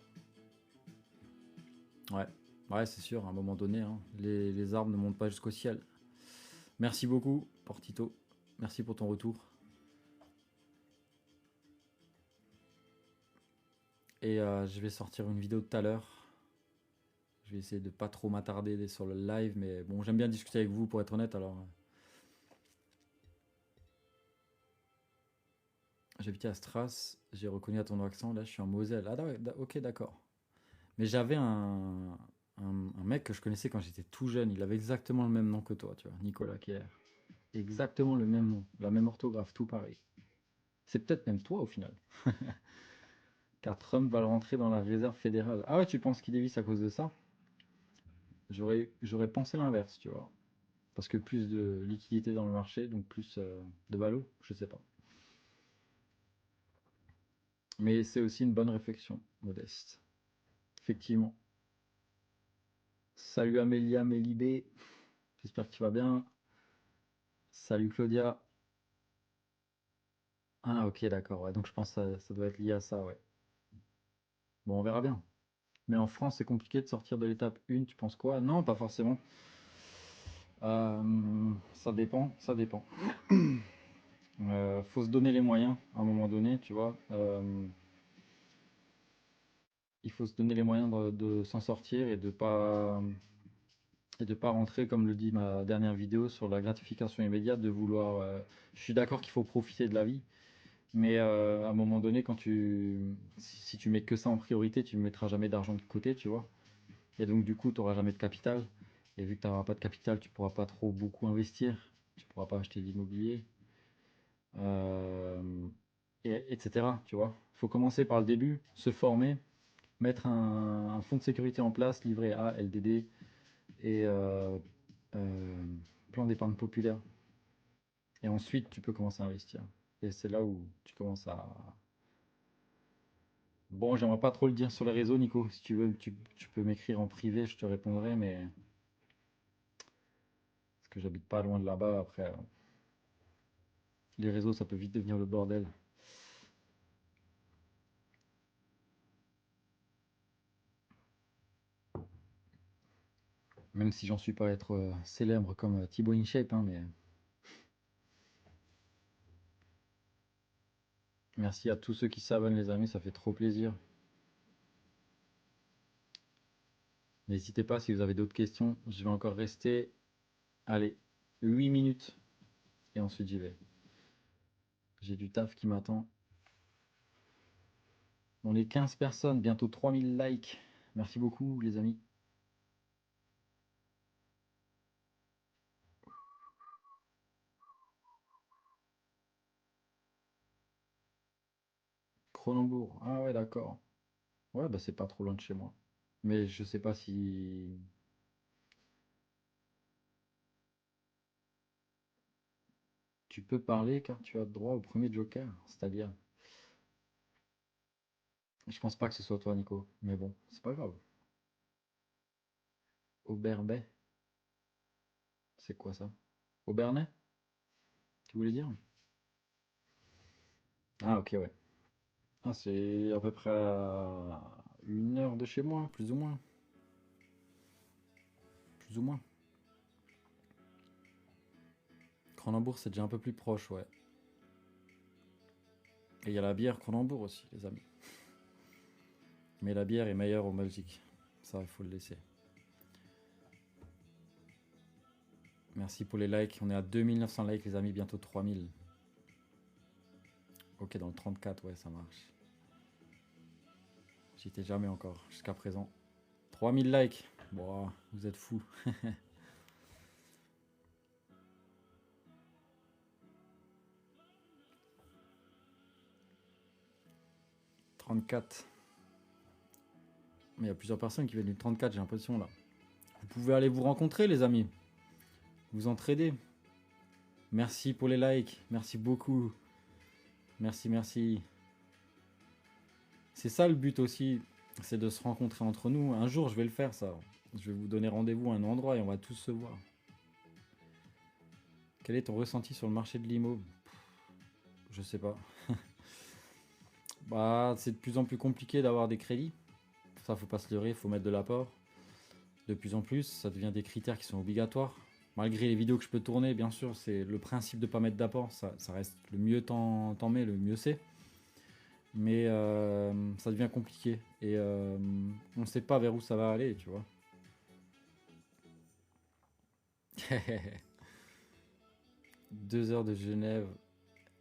Ouais, ouais, c'est sûr, à un moment donné, hein, les arbres ne montent pas jusqu'au ciel. Merci beaucoup, Portito. Merci pour ton retour. Et je vais sortir une vidéo tout à l'heure. Je vais essayer de pas trop m'attarder sur le live, mais bon, j'aime bien discuter avec vous pour être honnête, alors. J'habitais à Stras, j'ai reconnu à ton accent, là je suis en Moselle. Ah ok, d'accord. Mais j'avais un mec que je connaissais quand j'étais tout jeune, il avait exactement le même nom que toi, tu vois, Nicolas Kier. Exactement le même nom, la même orthographe, tout pareil. C'est peut-être même toi au final. Car Trump va le rentrer dans la réserve fédérale. Ah ouais, tu penses qu'il dévisse à cause de ça? J'aurais pensé l'inverse, tu vois. Parce que plus de liquidité dans le marché, donc plus de valo, je sais pas. Mais c'est aussi une bonne réflexion, modeste. Effectivement. Salut Amélia Mélibé, j'espère que tu vas bien. Salut Claudia. Ah ok, d'accord, ouais. Donc je pense que ça doit être lié à ça, ouais. Bon, on verra bien. Mais en France, c'est compliqué de sortir de l'étape 1, tu penses quoi? Non, pas forcément. Ça dépend, ça dépend. Faut se donner les moyens à un moment donné, tu vois. Il faut se donner les moyens de s'en sortir et de pas rentrer, comme le dit ma dernière vidéo, sur la gratification immédiate, de vouloir. Je suis d'accord qu'il faut profiter de la vie, mais à un moment donné, si tu mets que ça en priorité, tu ne mettras jamais d'argent de côté, tu vois. Et donc du coup, tu n'auras jamais de capital. Et vu que tu n'auras pas de capital, tu pourras pas trop beaucoup investir. Tu pourras pas acheter d'immobilier, euh, etc. Tu vois. Il faut commencer par le début, se former, mettre un fonds de sécurité en place, livret A, LDD et euh, plan d'épargne populaire. Et ensuite, tu peux commencer à investir. Et c'est là où tu commences Bon, j'aimerais pas trop le dire sur les réseaux, Nico. Si tu veux, tu peux m'écrire en privé, je te répondrai, mais parce que j'habite pas loin de là-bas. Après, les réseaux, ça peut vite devenir le bordel. Même si j'en suis pas à être célèbre comme Thibaut InShape, hein, mais merci à tous ceux qui s'abonnent, les amis, ça fait trop plaisir. N'hésitez pas si vous avez d'autres questions. Je vais encore rester, allez, 8 minutes et ensuite j'y vais. J'ai du taf qui m'attend. On est 15 personnes, bientôt 3000 likes. Merci beaucoup, les amis. Cronenbourg. Ah ouais, d'accord. Ouais, bah c'est pas trop loin de chez moi. Mais je sais pas si tu peux parler car tu as droit au premier joker. C'est-à-dire, je pense pas que ce soit toi, Nico. Mais bon, c'est pas grave. Aubernais, c'est quoi ça? Aubernais, tu voulais dire? Ah ok, ouais. Ah, c'est à peu près à 1 heure de chez moi, plus ou moins. Plus ou moins. Cronenbourg, c'est déjà un peu plus proche, ouais. Et il y a la bière Cronenbourg aussi, les amis. Mais la bière est meilleure en Belgique. Ça, il faut le laisser. Merci pour les likes. On est à 2900 likes, les amis, bientôt 3000. Ok, dans le 34, ouais, ça marche. J'y étais jamais encore, jusqu'à présent. 3000 likes. Bon, vous êtes fous. 34. Mais il y a plusieurs personnes qui viennent du 34, j'ai l'impression, là. Vous pouvez aller vous rencontrer, les amis. Vous entraider. Merci pour les likes. Merci beaucoup. Merci, merci. C'est ça le but aussi. C'est de se rencontrer entre nous. Un jour, je vais le faire, ça. Je vais vous donner rendez-vous à un endroit et on va tous se voir. Quel est ton ressenti sur le marché de l'IMO? Je sais pas. Bah, c'est de plus en plus compliqué d'avoir des crédits. Ça, faut pas se leurrer, faut mettre de l'apport. De plus en plus, ça devient des critères qui sont obligatoires. Malgré les vidéos que je peux tourner, bien sûr, c'est le principe de pas mettre d'apport. Ça reste le mieux t'en mets, le mieux c'est. Mais ça devient compliqué. Et on ne sait pas vers où ça va aller, tu vois. 2 heures de Genève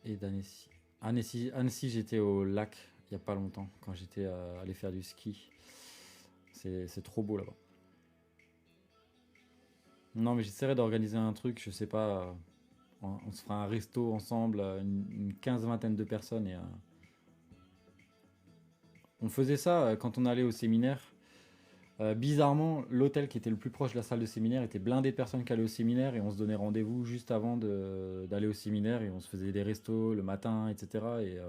et d'Annecy. Annecy, j'étais au lac il n'y a pas longtemps, quand j'étais allé faire du ski. C'est trop beau là-bas. Non, mais j'essaierai d'organiser un truc, je sais pas. On se fera un resto ensemble, une quinzaine de personnes. Et, on faisait ça quand on allait au séminaire. Bizarrement, l'hôtel qui était le plus proche de la salle de séminaire était blindé de personnes qui allaient au séminaire et on se donnait rendez-vous juste avant d'aller au séminaire et on se faisait des restos le matin, etc. Et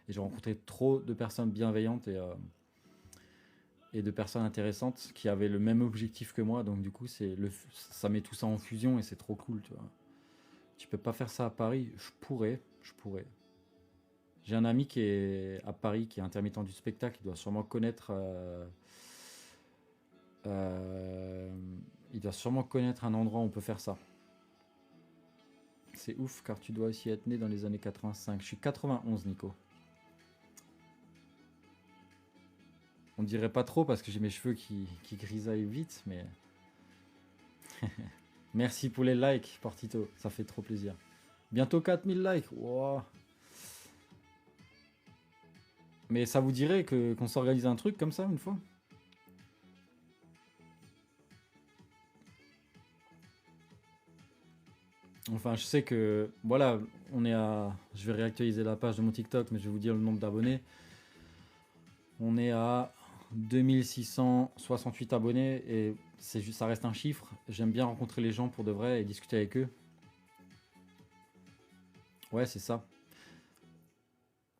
j'ai rencontré trop de personnes bienveillantes et de personnes intéressantes qui avaient le même objectif que moi. Donc du coup, ça met tout ça en fusion et c'est trop cool, tu vois. Tu peux pas faire ça à Paris. Je pourrais. J'ai un ami qui est à Paris, qui est intermittent du spectacle, il doit sûrement connaître. Euh, il doit sûrement connaître un endroit où on peut faire ça. C'est ouf car tu dois aussi être né dans les années 85. Je suis 91, Nico. On dirait pas trop parce que j'ai mes cheveux qui grisaillent vite, mais merci pour les likes, Portito. Ça fait trop plaisir. Bientôt 4000 likes. Wow. Mais ça vous dirait qu'on s'organise un truc comme ça une fois? Enfin, je sais que, voilà, on est à. Je vais réactualiser la page de mon TikTok, mais je vais vous dire le nombre d'abonnés. On est à 2668 abonnés et ça reste un chiffre. J'aime bien rencontrer les gens pour de vrai et discuter avec eux. Ouais, c'est ça.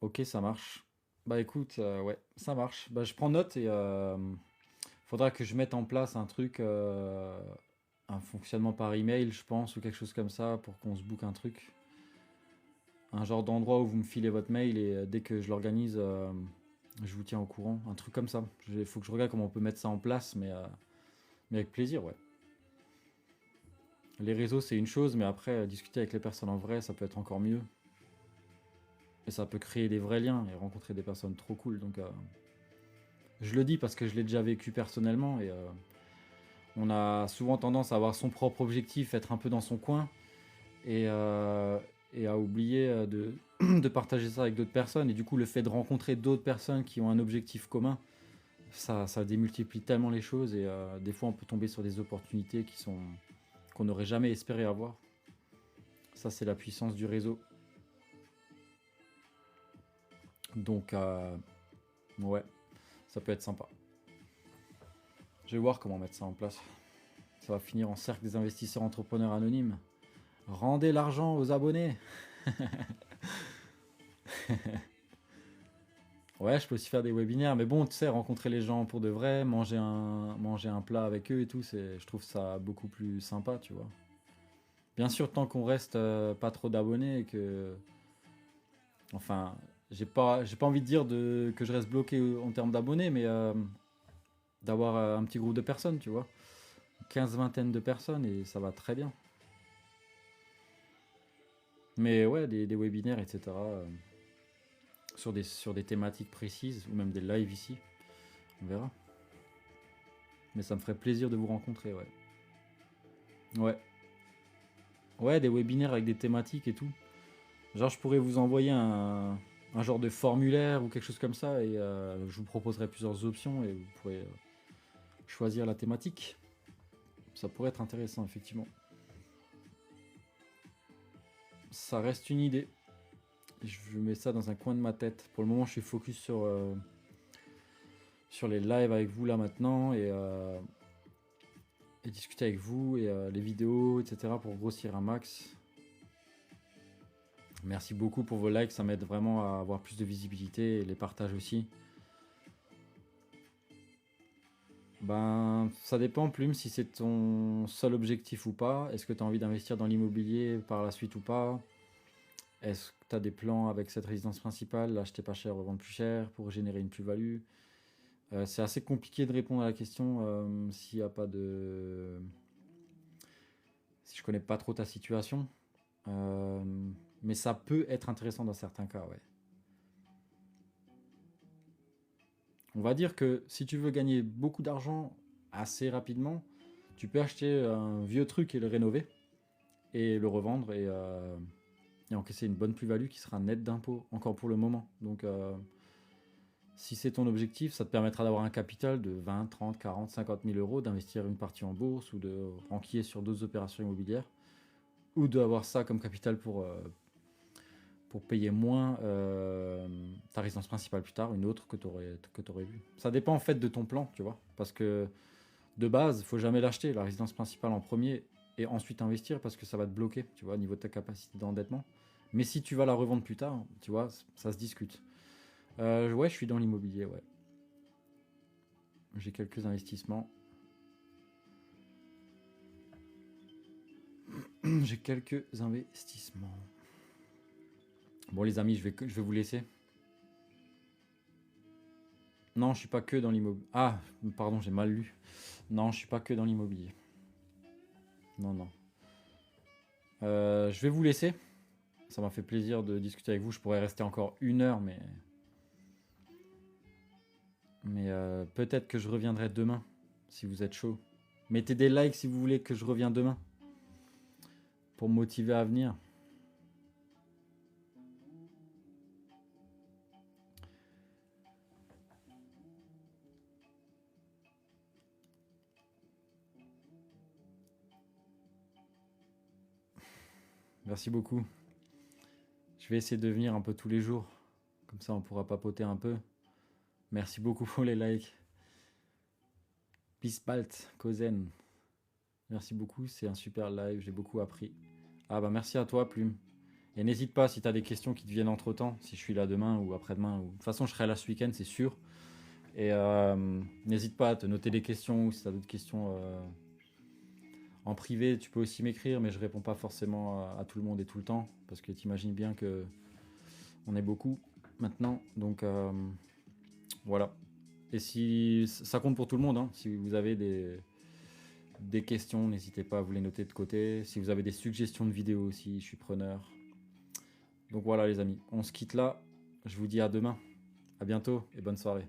Ok, ça marche. Bah écoute, ouais, ça marche. Bah je prends note et faudra que je mette en place un truc, un fonctionnement par email, je pense, ou quelque chose comme ça, pour qu'on se book un truc. Un genre d'endroit où vous me filez votre mail et dès que je l'organise, je vous tiens au courant. Un truc comme ça. Il faut que je regarde comment on peut mettre ça en place, mais avec plaisir, ouais. Les réseaux, c'est une chose, mais après, discuter avec les personnes en vrai, ça peut être encore mieux. Et ça peut créer des vrais liens et rencontrer des personnes trop cool. Donc, je le dis parce que je l'ai déjà vécu personnellement et on a souvent tendance à avoir son propre objectif, être un peu dans son coin et, à oublier de partager ça avec d'autres personnes. Et du coup, le fait de rencontrer d'autres personnes qui ont un objectif commun, ça démultiplie tellement les choses et des fois, on peut tomber sur des opportunités qu'on n'aurait jamais espéré avoir. Ça, c'est la puissance du réseau. Donc, ouais, ça peut être sympa. Je vais voir comment mettre ça en place. Ça va finir en cercle des investisseurs entrepreneurs anonymes. Rendez l'argent aux abonnés. Ouais, je peux aussi faire des webinaires, mais bon, tu sais, rencontrer les gens pour de vrai, manger un plat avec eux et tout, je trouve ça beaucoup plus sympa, tu vois. Bien sûr, tant qu'on reste pas trop d'abonnés et que, enfin, j'ai pas envie de dire que je reste bloqué en termes d'abonnés, mais d'avoir un petit groupe de personnes, tu vois. 15 vingtaine de personnes et ça va très bien. Mais ouais, des webinaires, etc. Sur des thématiques précises, ou même des lives ici, on verra. Mais ça me ferait plaisir de vous rencontrer, ouais. Ouais. Ouais, des webinaires avec des thématiques et tout. Genre, je pourrais vous envoyer un genre de formulaire ou quelque chose comme ça et je vous proposerai plusieurs options et vous pourrez choisir la thématique. Ça pourrait être intéressant, effectivement. Ça reste une idée. Je mets ça dans un coin de ma tête. Pour le moment, je suis focus sur les lives avec vous là maintenant et discuter avec vous et les vidéos, etc. pour grossir un max. Merci beaucoup pour vos likes, ça m'aide vraiment à avoir plus de visibilité et les partages aussi. Ben, ça dépend, Plume, si c'est ton seul objectif ou pas. Est-ce que tu as envie d'investir dans l'immobilier par la suite ou pas? Est-ce que tu as des plans avec cette résidence principale, l'acheter pas cher, revendre plus cher pour générer une plus-value? C'est assez compliqué de répondre à la question s'il n'y a pas de... Si je connais pas trop ta situation. Euh, mais ça peut être intéressant dans certains cas, ouais. On va dire que si tu veux gagner beaucoup d'argent assez rapidement, tu peux acheter un vieux truc et le rénover et le revendre et encaisser une bonne plus-value qui sera nette d'impôts encore pour le moment. Donc si c'est ton objectif, ça te permettra d'avoir un capital de 20, 30, 40, 50 000 euros, d'investir une partie en bourse ou de renquiller sur d'autres opérations immobilières ou d'avoir ça comme capital pour payer moins ta résidence principale plus tard, une autre que tu aurais vue. Ça dépend en fait de ton plan, tu vois. Parce que de base, il faut jamais l'acheter, la résidence principale en premier, et ensuite investir parce que ça va te bloquer, tu vois, au niveau de ta capacité d'endettement. Mais si tu vas la revendre plus tard, tu vois, ça se discute. Ouais, je suis dans l'immobilier, ouais. J'ai quelques investissements. J'ai quelques investissements. Bon, les amis, je vais vous laisser. Non, je suis pas que dans l'immobilier. Ah, pardon, j'ai mal lu. Non, je suis pas que dans l'immobilier. Non, non. Je vais vous laisser. Ça m'a fait plaisir de discuter avec vous. Je pourrais rester encore 1 heure, mais peut-être que je reviendrai demain, si vous êtes chaud. Mettez des likes si vous voulez que je revienne demain, pour me motiver à venir. Merci beaucoup. Je vais essayer de venir un peu tous les jours. Comme ça, on pourra papoter un peu. Merci beaucoup pour les likes. Peace balt, Kozen. Merci beaucoup, c'est un super live, j'ai beaucoup appris. Ah bah merci à toi, Plume. Et n'hésite pas si tu as des questions qui te viennent entre-temps, si je suis là demain ou après-demain. De toute façon, je serai là ce week-end, c'est sûr. Et n'hésite pas à te noter des questions ou si tu as d'autres questions en privé, tu peux aussi m'écrire, mais je réponds pas forcément à tout le monde et tout le temps, parce que tu imagines bien que on est beaucoup maintenant. Donc voilà. Et si ça compte pour tout le monde, hein, si vous avez des questions, n'hésitez pas à vous les noter de côté. Si vous avez des suggestions de vidéos aussi, je suis preneur. Donc voilà les amis, on se quitte là. Je vous dis à demain. À bientôt et bonne soirée.